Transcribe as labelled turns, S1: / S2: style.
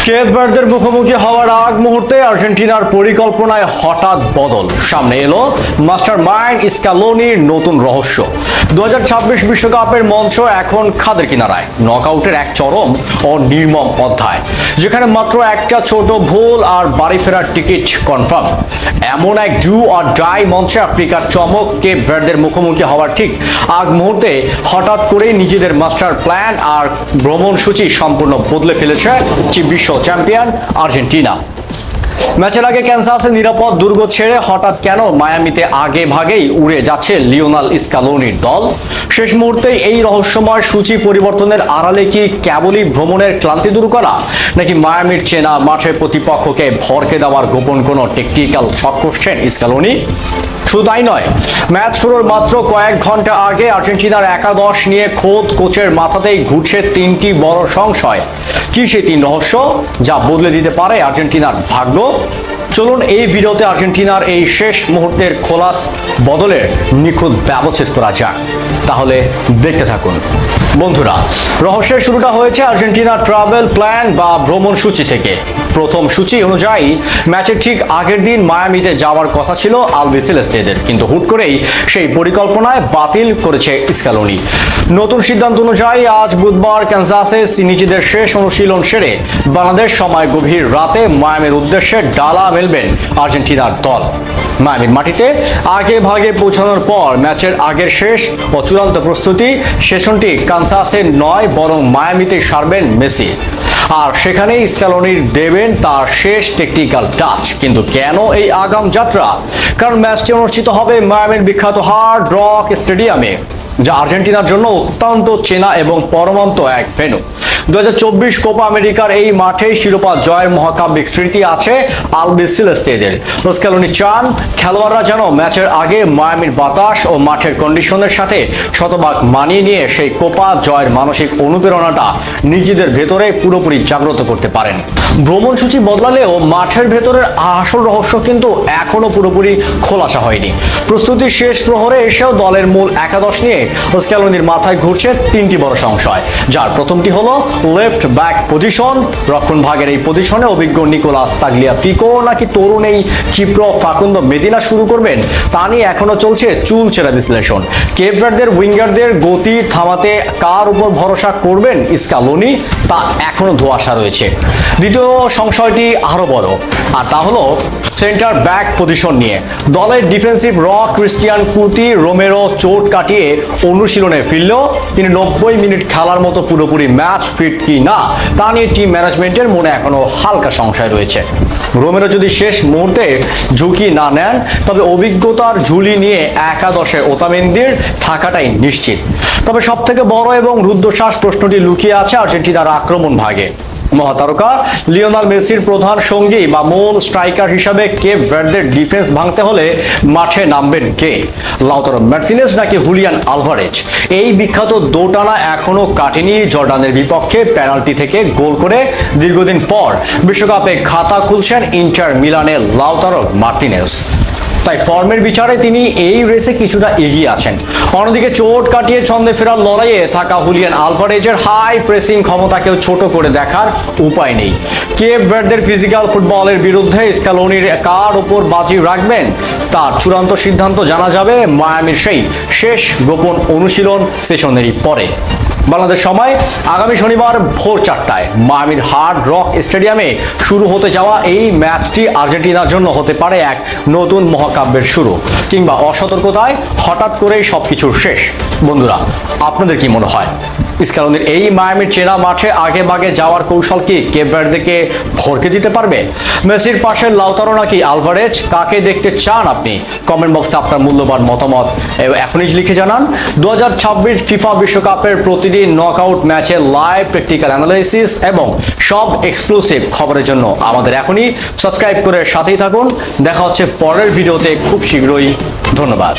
S1: Cape ভার্দের মুখোমুখি হওয়ার আগ মুহূর্তে আর্জেন্টিনার পরিকল্পনায় হঠাৎ বদল। সামনে এলো মাস্টার মাইন্ড স্ক্যালোনির নতুন রহস্য। 2026 বিশ্বকাপের মঞ্চ এখন খাদের কিনারায়। নকআউটের এক চরম ও নির্মম অধ্যায়, যেখানে মাত্র একটা ছোট ভুল আর বাড়ি ফেরার টিকিট কনফার্ম। এমন এক ডু অর ডাই মঞ্চে আফ্রিকার চমক কেপ ভার্দের মুখোমুখি হওয়ার ঠিক আগ মুহূর্তে হঠাৎ করেই নিজেদের মাস্টার প্ল্যান আর ভ্রমণসূচি সম্পূর্ণ বদলে ফেলেছে বিশ্ব চ্যাম্পিয়ন আর্জেন্টিনা। ম্যাচের আগে ক্যানসাসে নিরাপদ দুর্গ ছেড়ে হঠাৎ কেন মায়ামিতে আগে ভাগেই উড়ে যাচ্ছে লিওনেল স্ক্যালোনির দল? শেষ মুহূর্তে এই রহস্যময় সূচি পরিবর্তনের আড়ালে কি কেবলই ভ্রমণের ক্লান্তি দূর করা, নাকি মায়ামির চেনা মাঠে প্রতিপক্ষকে ভরকে দেওয়ার গোপন কোনো টেকটিক্যাল ছক করছেন স্ক্যালোনি? শুধু তাই নয়, ম্যাচ শুরুর মাত্র কয়েক ঘন্টা আগে আর্জেন্টিনার একাদশ নিয়ে খোদ কোচের মাথাতেই ঘুরছে তিনটি বড় সংশয়। কি সেই তিন রহস্য যা বদলে দিতে পারে আর্জেন্টিনার ভাগ্য? চলুন এই ভিডিওতে আর্জেন্টিনার এই শেষ মুহূর্তের খোলাস বদলের নিখুঁত ব্যবচ্ছেদ করা যাক। তাহলে দেখতে থাকুন। বন্ধুরা, রহস্যের শুরুটা হয়েছে আর্জেন্টিনার ট্রাভেল প্ল্যান বা ভ্রমণ সূচি থেকে। প্রথম সূচি অনুযায়ী ম্যাচের ঠিক আগের দিন মায়ামিতে যাওয়ার কথা ছিল আলবিসেলেস্তেদের, কিন্তু হুট করেই সেই পরিকল্পনায় বাতিল করেছে স্ক্যালোনি। নতুন সিদ্ধান্ত অনুযায়ী আজ বুধবার ক্যানসাসে নিজেদের শেষ অনুশীলন সেরে বাংলাদেশ সময় গভীর রাতে মায়ামির উদ্দেশ্যে ডালা মেলবেন আর্জেন্টিনার দল। মায়ামির মাটিতে আগে ভাগে পৌঁছানোর পর ম্যাচের আগের শেষ ও চূড়ান্ত প্রস্তুতি সেশনটি কানসাসে নয় বরং মায়ামিতে সারবেন মেসি, আর সেখানেই স্ক্যালোনির দেবেন তার শেষ টেকটিক্যাল টাচ। কিন্তু কেন এই আগাম যাত্রা? কারণ ম্যাচটি অনুষ্ঠিত হবে মায়ামির বিখ্যাত হার্ড রক স্টেডিয়ামে, যা আর্জেন্টিনার জন্য অত্যন্ত চেনা এবং পরমান্ত এক ভেন্যু। 2024 কোপা আমেরিকার এই মাঠেই শিরোপা জয়ের মহাকাব্যিক স্মৃতি আছে আলবিসেলেস্তেদের। স্ক্যালোনি চান খেলোয়াড়রা যেন ম্যাচের আগে মায়ামির বাতাস ও মাঠের কন্ডিশনের সাথে শতভাগ মানিয়ে নিয়ে সেই কোপা জয়ের মানসিক অনুপ্রেরণাটা নিজেদের ভেতরে পুরোপুরি জাগ্রত করতে পারেন। ভ্রমণসূচি বদলালেও মাঠের ভেতরের আসল রহস্য কিন্তু এখনো পুরোপুরি খোলাসা হয়নি। প্রস্তুতির শেষ প্রহরে এসেও দলের মূল একাদশ নিয়ে স্ক্যালোনির মাথায় ঘুরছে তিনটি বড় সংশয়, যার প্রথমটি হলো লেফট ব্যাক পজিশন। রক্ষণ ভাগের এই পজিশনে অভিজ্ঞ নিকোলাস তাগলিয়াফিকো নাকি তরুণ এই চিপ্র ফাকুন্দো মেদিনা শুরু করবেন, তা নিয়ে এখনো চলছে চুলচেরা বিশ্লেষণ। কেপ ভার্দের উইঙ্গারদের গতি থামাতে কার উপর ভরসা করবেন স্ক্যালোনি, তা এখনো ধোঁয়াশা রয়েছে। দ্বিতীয় সংশয়টি আরো বড়, আর তা হলো সেন্টার ব্যাক পজিশন নিয়ে। দলের defensive rock Cristian Cuti Romero চোট কাটিয়ে অনুশীলনে ফিরলেও তিনি 90 মিনিট খেলার মতো পুরোপুরি ম্যাচ ফিট কি না, তা নিয়ে টিম ম্যানেজমেন্টের মনে এখনো হালকা সংশয় রয়েছে। রোমেরো যদি শেষ মুহূর্তে ঝুঁকি না নেন, তবে অভিজ্ঞতার ঝুলি নিয়ে একাদশে ওতামেন্দির থাকাটাই নিশ্চিত। তবে সব থেকে বড় এবং রুদ্ধশ্বাস প্রশ্নটি লুকিয়ে আছে আর্জেন্টিনার আক্রমণ ভাগে। মহাতারকা লিওনেল মেসির প্রধান সঙ্গী বা মূল স্ট্রাইকার হিসাবে কেপ ভার্দের ডিফেন্স ভাঙতে হলে মাঠে নামবেন কে? লাউতারো মার্টিনেজ নাকি হুলিয়ান আলভারেজ? এই বিখ্যাত দোটানা এখনো কাটেনি জর্ডানের বিপক্ষে পেনাল্টি থেকে গোল করে দীর্ঘদিন পর বিশ্বকাপে খাতা খুলছেন ইন্টার মিলানের লাউতারো মার্টিনেজ। তাই ফর্মের বিচারে তিনি এই রেসে কিছুটা এগিয়ে আছেন। অন্যদিকে চোট কাটিয়ে ছন্দে ফেরার লড়াইয়ে থাকা হুলিয়ান আলভারেজের হাই প্রেসিং ক্ষমতাকেও ছোট করে দেখার উপায় নেই। কেপ ভার্দের ফিজিক্যাল ফুটবলের বিরুদ্ধে স্ক্যালোনির কার উপর বাজি রাখবেন, তার চূড়ান্ত সিদ্ধান্ত জানা যাবে মায়ামির সেই শেষ গোপন অনুশীলন সেশনেরই পরে। বাংলাদেশ সময় আগামী শনিবার ভোর 4টায় মায়ামির হার্ড রক স্টেডিয়ামে শুরু হতে যাওয়া এই ম্যাচটি আর্জেন্টিনার জন্য হতে পারে এক নতুন মহাকাব্যের শুরু, কিংবা অসতর্কতায় হঠাৎ করেই সবকিছুর শেষ। বন্ধুরা, আপনাদের কি মনে হয় স্ক্যালোনির এই মায়ামির চেনা মাঠে আগে ভাগে যাওয়ার কৌশল কি কেপ ভার্দেকে ভরকে দিতে পারবে? মেসির পাশে লাউতারো নাকি আলভারেজ? কাকে দেখতে চান আপনি? কমেন্ট বক্সে আপনার মূল্যবান মতামত এখনই লিখে জানান। 2026 ফিফা বিশ্বকাপের প্রতিদিন নকআউট ম্যাচের লাইভ প্র্যাকটিক্যাল অ্যানালাইসিস এবং সব এক্সক্লুসিভ খবরের জন্য আমাদের এখনই সাবস্ক্রাইব করে সাথেই থাকুন। দেখা হচ্ছে পরের ভিডিওতে খুব শীঘ্রই। ধন্যবাদ।